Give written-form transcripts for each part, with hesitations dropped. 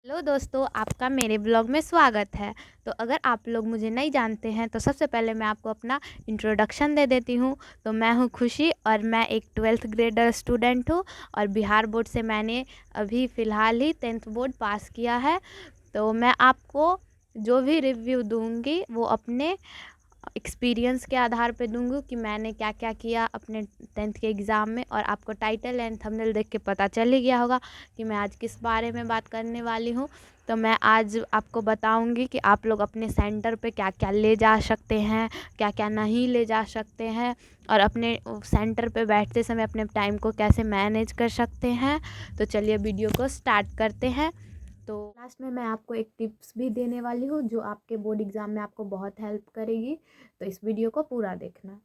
Hello दोस्तों, आपका मेरे ब्लॉग में स्वागत है। तो अगर आप लोग मुझे नहीं जानते हैं तो सबसे पहले मैं आपको अपना इंट्रोडक्शन दे देती हूँ। तो मैं हूँ खुशी और मैं एक 12th ग्रेडर स्टूडेंट हूँ और बिहार बोर्ड से मैंने अभी फ़िलहाल ही 10th बोर्ड पास किया है। तो मैं आपको जो भी रिव्यू दूँगी वो अपने एक्सपीरियंस के आधार पे दूँगी कि मैंने क्या क्या किया अपने 10th के एग्ज़ाम में। और आपको टाइटल एंड थंबनेल देख के पता चल ही गया होगा कि मैं आज किस बारे में बात करने वाली हूँ। तो मैं आज आपको बताऊंगी कि आप लोग अपने सेंटर पे क्या क्या ले जा सकते हैं, क्या क्या नहीं ले जा सकते हैं, और अपने सेंटर पे बैठते समय अपने टाइम को कैसे मैनेज कर सकते हैं। तो चलिए वीडियो को स्टार्ट करते हैं। तो लास्ट में मैं आपको एक टिप्स भी देने वाली हूँ जो आपके बोर्ड एग्ज़ाम में आपको बहुत हेल्प करेगी। तो इस वीडियो को पूरा देखना।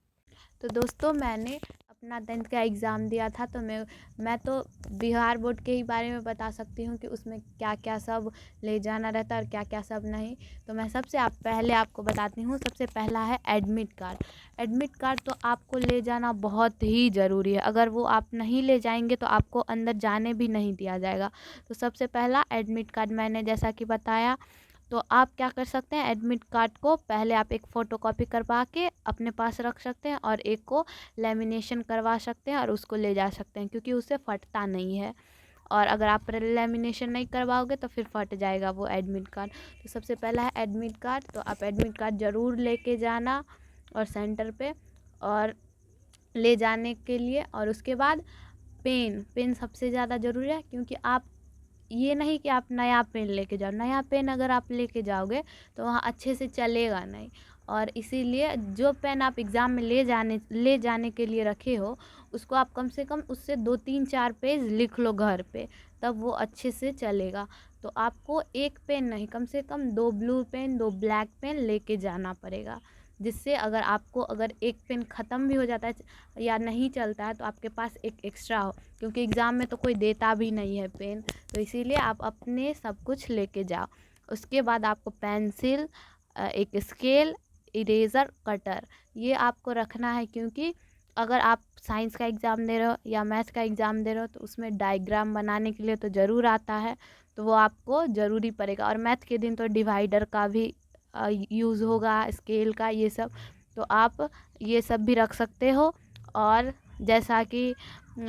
तो दोस्तों, मैंने अपना 10th का एग्ज़ाम दिया था। तो मैं तो बिहार बोर्ड के ही बारे में बता सकती हूँ कि उसमें क्या क्या सब ले जाना रहता है और क्या क्या सब नहीं। तो मैं सबसे पहले आपको बताती हूँ। सबसे पहला है एडमिट कार्ड। एडमिट कार्ड तो आपको ले जाना बहुत ही ज़रूरी है। अगर वो आप नहीं ले जाएंगे तो आपको अंदर जाने भी नहीं दिया जाएगा। तो सबसे पहला एडमिट कार्ड मैंने जैसा कि बताया। तो आप क्या कर सकते हैं, एडमिट कार्ड को पहले आप एक फ़ोटोकॉपी करवा के अपने पास रख सकते हैं और एक को लेमिनेशन करवा सकते हैं और उसको ले जा सकते हैं, क्योंकि उससे फटता नहीं है। और अगर आप लेमिनेशन नहीं करवाओगे तो फिर फट जाएगा वो एडमिट कार्ड। तो सबसे पहला है एडमिट कार्ड। तो आप एडमिट कार्ड ज़रूर लेके जाना और सेंटर पे और ले जाने के लिए। और उसके बाद पेन पेन सबसे ज़्यादा ज़रूरी है, क्योंकि आप ये नहीं कि आप नया पेन लेके जाओ। नया पेन अगर आप लेके जाओगे तो वहाँ अच्छे से चलेगा नहीं। और इसीलिए जो पेन आप एग्ज़ाम में ले जाने के लिए रखे हो उसको आप कम से कम उससे 2-3-4 पेज लिख लो घर पे, तब वो अच्छे से चलेगा। तो आपको एक पेन नहीं, कम से कम 2 ब्लू पेन 2 ब्लैक पेन लेके जाना पड़ेगा, जिससे अगर एक पेन ख़त्म भी हो जाता है या नहीं चलता है तो आपके पास एक एक्स्ट्रा हो, क्योंकि एग्ज़ाम में तो कोई देता भी नहीं है पेन। तो इसीलिए आप अपने सब कुछ लेके जाओ। उसके बाद आपको पेंसिल, एक स्केल, इरेज़र, कटर, ये आपको रखना है, क्योंकि अगर आप साइंस का एग्ज़ाम दे रहे हो या मैथ्स का एग्ज़ाम दे रहे हो तो उसमें डायग्राम बनाने के लिए तो ज़रूर आता है। तो वो आपको ज़रूरी पड़ेगा। और मैथ के दिन तो डिवाइडर का भी यूज़ होगा, स्केल का, ये सब। तो आप ये सब भी रख सकते हो। और जैसा कि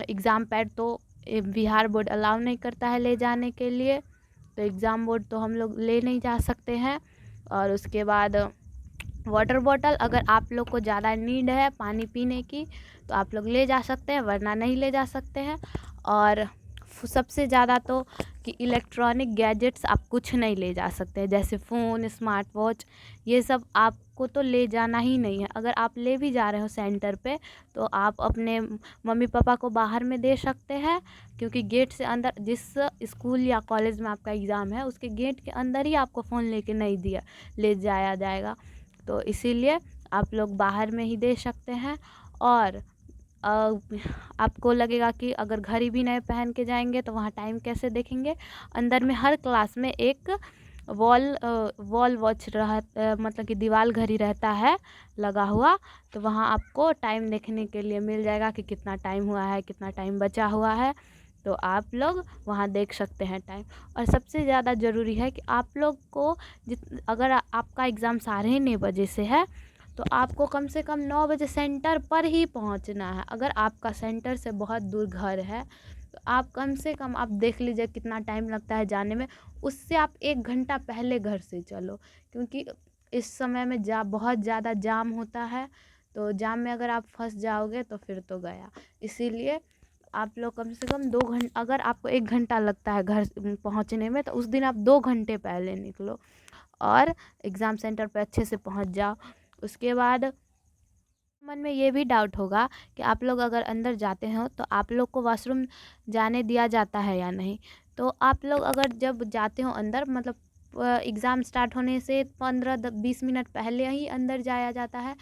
एग्ज़ाम पैड तो बिहार बोर्ड अलाउ नहीं करता है ले जाने के लिए, तो एग्ज़ाम बोर्ड तो हम लोग ले नहीं जा सकते हैं। और उसके बाद वाटर बॉटल, अगर आप लोग को ज़्यादा नीड है पानी पीने की तो आप लोग ले जा सकते हैं, वरना नहीं ले जा सकते हैं। और सबसे ज़्यादा तो कि इलेक्ट्रॉनिक गैजेट्स आप कुछ नहीं ले जा सकते हैं, जैसे फ़ोन, स्मार्ट वॉच, ये सब आपको तो ले जाना ही नहीं है। अगर आप ले भी जा रहे हो सेंटर पे तो आप अपने मम्मी पापा को बाहर में दे सकते हैं, क्योंकि गेट से अंदर, जिस स्कूल या कॉलेज में आपका एग्ज़ाम है उसके गेट के अंदर ही आपको फ़ोन लेके नहीं दिया ले जाया जाएगा। तो इसीलिए आप लोग बाहर में ही दे सकते हैं। और अ, आपको लगेगा कि अगर घड़ी भी नहीं पहन के जाएंगे तो वहाँ टाइम कैसे देखेंगे। अंदर में हर क्लास में एक वॉल वॉच मतलब कि दीवार घड़ी रहता है लगा हुआ। तो वहाँ आपको टाइम देखने के लिए मिल जाएगा कि कितना टाइम हुआ है, कितना टाइम बचा हुआ है। तो आप लोग वहाँ देख सकते हैं टाइम। और सबसे ज़्यादा ज़रूरी है कि आप लोग को अगर आपका एग्ज़ाम 9:30 बजे से है तो आपको कम से कम 9 बजे सेंटर पर ही पहुंचना है। अगर आपका सेंटर से बहुत दूर घर है तो आप कम से कम आप देख लीजिए कितना टाइम लगता है जाने में। उससे आप 1 घंटा पहले घर से चलो, क्योंकि इस समय में बहुत ज़्यादा जाम होता है। तो जाम में अगर आप फंस जाओगे तो फिर तो गया। इसीलिए आप लोग कम से कम 2 घंटा, अगर आपको 1 घंटा लगता है घर पहुंचने में तो उस दिन आप 2 घंटे पहले निकलो और एग्ज़ाम सेंटर पर अच्छे से पहुंच जाओ। उसके बाद मन में ये भी डाउट होगा कि आप लोग अगर अंदर जाते हो तो आप लोग को वॉशरूम जाने दिया जाता है या नहीं। तो आप लोग अगर जब जाते हो अंदर, मतलब एग्ज़ाम स्टार्ट होने से 15-20 मिनट पहले ही अंदर जाया जाता है।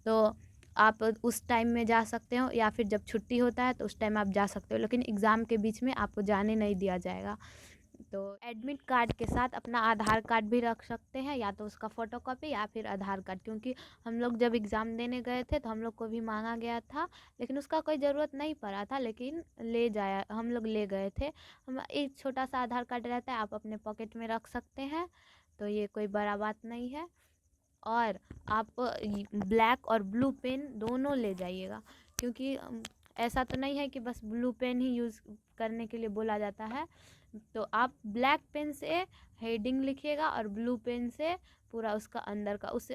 तो आप उस टाइम में जा सकते हो, या फिर जब छुट्टी होता है तो उस टाइम आप जा सकते हो, लेकिन एग्ज़ाम के बीच में आपको जाने नहीं दिया जाएगा। तो एडमिट कार्ड के साथ अपना आधार कार्ड भी रख सकते हैं, या तो उसका फ़ोटोकॉपी या फिर आधार कार्ड, क्योंकि हम लोग जब एग्ज़ाम देने गए थे तो हम लोग को भी मांगा गया था, लेकिन उसका कोई ज़रूरत नहीं पड़ा था, लेकिन हम लोग ले गए थे। हम एक छोटा सा आधार कार्ड रहता है, आप अपने पॉकेट में रख सकते हैं, तो ये कोई बड़ा बात नहीं है। और आप ब्लैक और ब्लू पेन दोनों ले जाइएगा, क्योंकि ऐसा तो नहीं है कि बस ब्लू पेन ही यूज़ करने के लिए बोला जाता है। तो आप ब्लैक पेन से हेडिंग लिखिएगा और ब्लू पेन से पूरा उसका अंदर का, उससे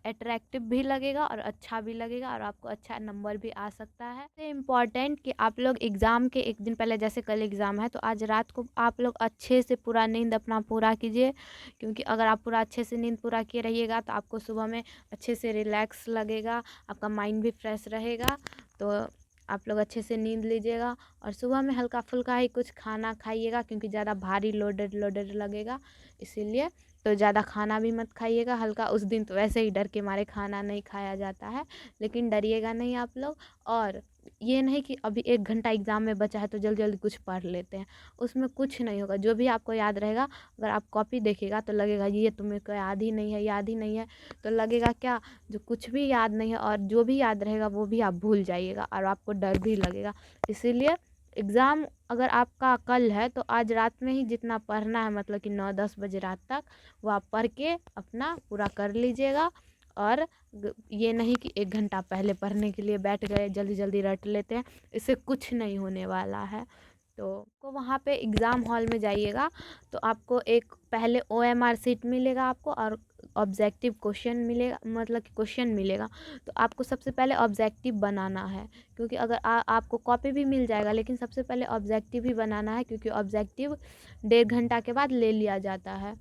अट्रैक्टिव भी लगेगा और अच्छा भी लगेगा, और आपको अच्छा नंबर भी आ सकता है। सबसे इम्पॉर्टेंट कि आप लोग एग्ज़ाम के एक दिन पहले, जैसे कल एग्ज़ाम है तो आज रात को आप लोग अच्छे से पूरा नींद अपना पूरा कीजिए, क्योंकि अगर आप पूरा अच्छे से नींद पूरा किए रहिएगा तो आपको सुबह में अच्छे से रिलैक्स लगेगा, आपका माइंड भी फ्रेश रहेगा। तो आप लोग अच्छे से नींद लीजिएगा, और सुबह में हल्का फुल्का ही कुछ खाना खाइएगा, क्योंकि ज़्यादा भारी लोडेड लोडेड लगेगा, इसीलिए तो ज़्यादा खाना भी मत खाइएगा हल्का। उस दिन तो वैसे ही डर के मारे खाना नहीं खाया जाता है, लेकिन डरिएगा नहीं आप लोग। और ये नहीं कि अभी 1 घंटा एग्ज़ाम में बचा है तो जल्दी जल्दी कुछ पढ़ लेते हैं, उसमें कुछ नहीं होगा। जो भी आपको याद रहेगा, अगर आप कॉपी देखिएगा तो लगेगा ये तो मेरे को याद ही नहीं है, याद ही नहीं है, तो लगेगा क्या, जो कुछ भी याद नहीं है, और जो भी याद रहेगा वो भी आप भूल जाइएगा और आपको डर भी लगेगा। इसीलिए एग्ज़ाम अगर आपका कल है तो आज रात में ही जितना पढ़ना है, मतलब कि 9-10 बजे रात तक, वो आप पढ़ के अपना पूरा कर लीजिएगा। और ये नहीं कि 1 घंटा पहले पढ़ने के लिए बैठ गए, जल्दी जल्दी रट लेते हैं, इससे कुछ नहीं होने वाला है। तो वहाँ पे एग्ज़ाम हॉल में जाइएगा तो आपको एक पहले OMR सीट मिलेगा आपको, और ऑब्जेक्टिव क्वेश्चन मिलेगा, मतलब कि क्वेश्चन मिलेगा। तो आपको सबसे पहले ऑब्जेक्टिव बनाना है, क्योंकि अगर आपको कॉपी भी मिल जाएगा, लेकिन सबसे पहले ऑब्जेक्टिव ही बनाना है, क्योंकि ऑब्जेक्टिव 1.5 घंटा के बाद ले लिया जाता है।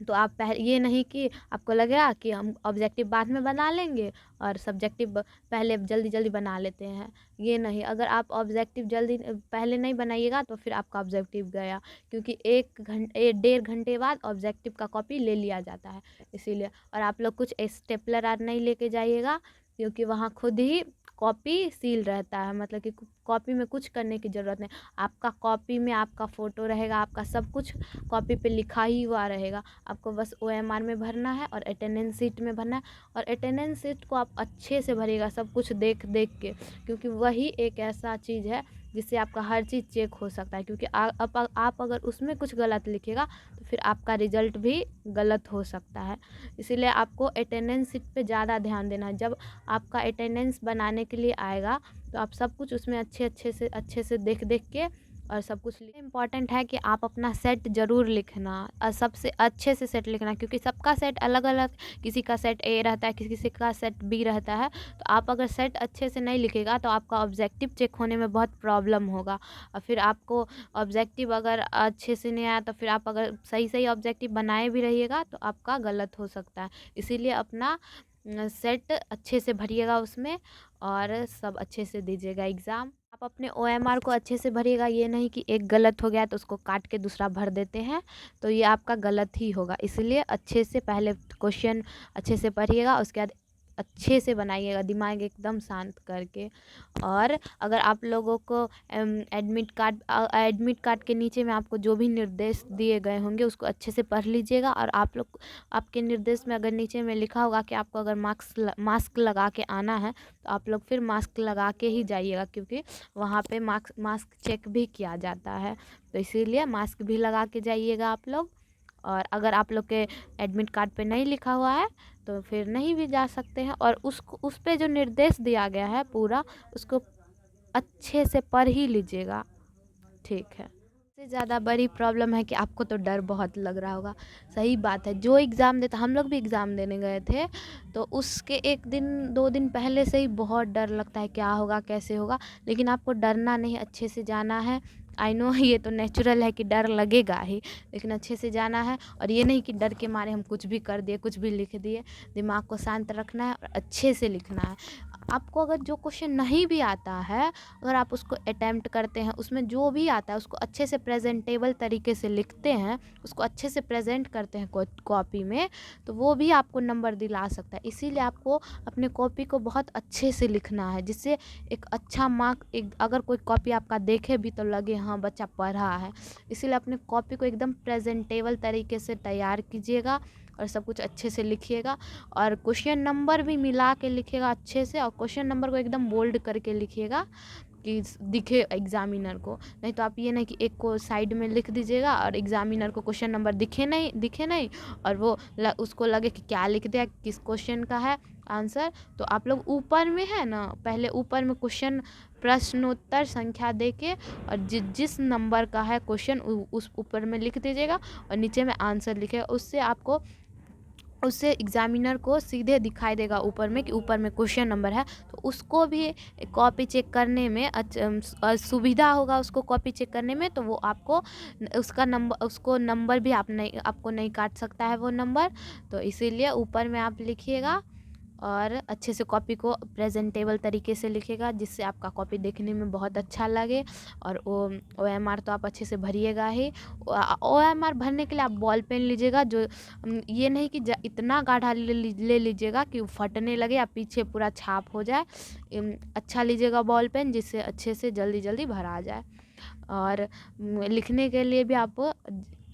तो आप ये नहीं कि आपको लगेगा कि हम ऑब्जेक्टिव बाद में बना लेंगे और सब्जेक्टिव पहले जल्दी जल्दी बना लेते हैं, ये नहीं। अगर आप ऑब्जेक्टिव जल्दी पहले नहीं बनाइएगा तो फिर आपका ऑब्जेक्टिव गया, क्योंकि 1-1.5 घंटे बाद ऑब्जेक्टिव का कॉपी ले लिया जाता है, इसीलिए। और आप लोग कुछ स्टेपलर आर नहीं लेके जाइएगा, क्योंकि वहाँ खुद ही कॉपी सील रहता है, मतलब कि कॉपी में कुछ करने की ज़रूरत नहीं। आपका कॉपी में आपका फ़ोटो रहेगा, आपका सब कुछ कॉपी पे लिखा ही हुआ रहेगा। आपको बस OMR में भरना है और अटेंडेंस शीट में भरना है, और अटेंडेंस शीट को आप अच्छे से भरिएगा, सब कुछ देख देख के, क्योंकि वही एक ऐसा चीज़ है जिससे आपका हर चीज़ चेक हो सकता है। क्योंकि आप अगर उसमें कुछ गलत लिखिएगा तो फिर आपका रिज़ल्ट भी गलत हो सकता है। इसीलिए आपको अटेंडेंस शीट पे ज़्यादा ध्यान देना है। जब आपका अटेंडेंस बनाने के लिए आएगा तो आप सब कुछ उसमें अच्छे से देख देख के और सब कुछ इम्पॉर्टेंट है कि आप अपना सेट ज़रूर लिखना, और सबसे अच्छे से सेट लिखना, क्योंकि सबका सेट अलग अलग, किसी का सेट A रहता है, किसी का सेट B रहता है। तो आप अगर सेट अच्छे से नहीं लिखेगा तो आपका ऑब्जेक्टिव चेक होने में बहुत प्रॉब्लम होगा, और फिर आपको ऑब्जेक्टिव अगर अच्छे से नहीं आया तो फिर आप अगर सही सही ऑब्जेक्टिव बनाए भी रहिएगा तो आपका गलत हो सकता है। इसीलिए अपना सेट अच्छे से भरिएगा उसमें, और सब अच्छे से दीजिएगा एग्ज़ाम। आप अपने OMR को अच्छे से भरिएगा, ये नहीं कि एक गलत हो गया तो उसको काट के दूसरा भर देते हैं, तो ये आपका गलत ही होगा। इसलिए अच्छे से पहले क्वेश्चन अच्छे से पढ़िएगा, उसके बाद अच्छे से बनाइएगा, दिमाग एकदम शांत करके। और अगर आप लोगों को एडमिट कार्ड के नीचे में आपको जो भी निर्देश दिए गए होंगे उसको अच्छे से पढ़ लीजिएगा। और आप लोग, आपके निर्देश में अगर नीचे में लिखा होगा कि आपको अगर मास्क लगा के आना है तो आप लोग फिर मास्क लगा के ही जाइएगा, क्योंकि वहाँ पे मास्क चेक भी किया जाता है, तो इसीलिए मास्क भी लगा के जाइएगा आप लोग। और अगर आप लोग के एडमिट कार्ड पे नहीं लिखा हुआ है तो फिर नहीं भी जा सकते हैं, और उस पे जो निर्देश दिया गया है पूरा, उसको अच्छे से पढ़ ही लीजिएगा, ठीक है। सबसे ज़्यादा बड़ी प्रॉब्लम है कि आपको तो डर बहुत लग रहा होगा, सही बात है। जो एग्ज़ाम देता, हम लोग भी एग्ज़ाम देने गए थे तो उसके 1 दिन 2 दिन पहले से ही बहुत डर लगता है, क्या होगा कैसे होगा, लेकिन आपको डरना नहीं, अच्छे से जाना है। आई नो ये तो नेचुरल है कि डर लगेगा ही, लेकिन अच्छे से जाना है। और ये नहीं कि डर के मारे हम कुछ भी कर दिए, कुछ भी लिख दिए, दिमाग को शांत रखना है और अच्छे से लिखना है। आपको अगर जो क्वेश्चन नहीं भी आता है, अगर आप उसको अटेम्प्ट करते हैं, उसमें जो भी आता है उसको अच्छे से प्रेजेंटेबल तरीके से लिखते हैं, उसको अच्छे से प्रेजेंट करते हैं कॉपी में, तो वो भी आपको नंबर दिला सकता है। इसीलिए आपको अपने कॉपी को बहुत अच्छे से लिखना है, जिससे एक अच्छा मार्क, एक अगर कोई कॉपी आपका देखे भी तो लगे हाँ बच्चा पढ़ा है। इसीलिए अपने कॉपी को एकदम प्रेजेंटेबल तरीके से तैयार कीजिएगा और सब कुछ अच्छे से लिखिएगा, और क्वेश्चन नंबर भी मिला के लिखिएगा अच्छे से, और क्वेश्चन नंबर को एकदम बोल्ड करके लिखिएगा कि दिखे एग्जामिनर को। नहीं तो आप ये नहीं कि एक को साइड में लिख दीजिएगा और एग्जामिनर को क्वेश्चन नंबर दिखे नहीं और वो उसको लगे कि क्या लिख दिया, किस क्वेश्चन का है आंसर। तो आप लोग ऊपर में है ना, पहले ऊपर में क्वेश्चन प्रश्नोत्तर संख्या दे के और जिस नंबर का है क्वेश्चन उस ऊपर में लिख दीजिएगा और नीचे में आंसर लिखेगा। उससे एग्जामिनर को सीधे दिखाई देगा ऊपर में कि ऊपर में क्वेश्चन नंबर है, तो उसको भी कॉपी चेक करने में सुविधा होगा उसको कॉपी चेक करने में। तो वो आपको उसको नंबर भी आपको नहीं काट सकता है वो नंबर। तो इसीलिए ऊपर में आप लिखिएगा और अच्छे से कॉपी को प्रेजेंटेबल तरीके से लिखिएगा, जिससे आपका कॉपी देखने में बहुत अच्छा लगे। और OMR तो आप अच्छे से भरिएगा ही। OMR भरने के लिए आप बॉल पेन लीजिएगा, जो ये नहीं कि इतना गाढ़ा ले लीजिएगा कि वो फटने लगे या पीछे पूरा छाप हो जाए। अच्छा लीजिएगा बॉल पेन, जिससे अच्छे से जल्दी जल्दी भरा जाए। और लिखने के लिए भी आप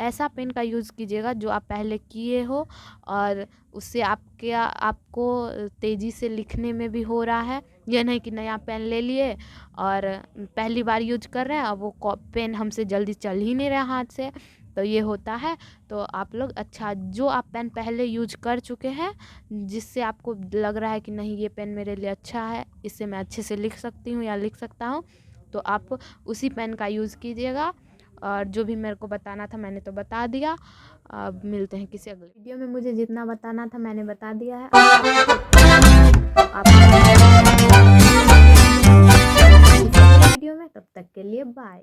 ऐसा पेन का यूज़ कीजिएगा जो आप पहले किए हो, और उससे आपको तेज़ी से लिखने में भी हो रहा है। यह नहीं कि नया पेन ले लिए और पहली बार यूज कर रहे हैं और वो पेन हमसे जल्दी चल ही नहीं रहा हाथ से, तो ये होता है। तो आप लोग अच्छा जो आप पेन पहले यूज कर चुके हैं, जिससे आपको लग रहा है कि नहीं ये पेन मेरे लिए अच्छा है, इससे मैं अच्छे से लिख सकती हूँ या लिख सकता हूँ, तो आप उसी पेन का यूज़ कीजिएगा। और जो भी मेरे को बताना था मैंने तो बता दिया। अब मिलते हैं किसी अगले वीडियो में। मुझे जितना बताना था मैंने बता दिया है। वीडियो में तब तक के लिए बाय।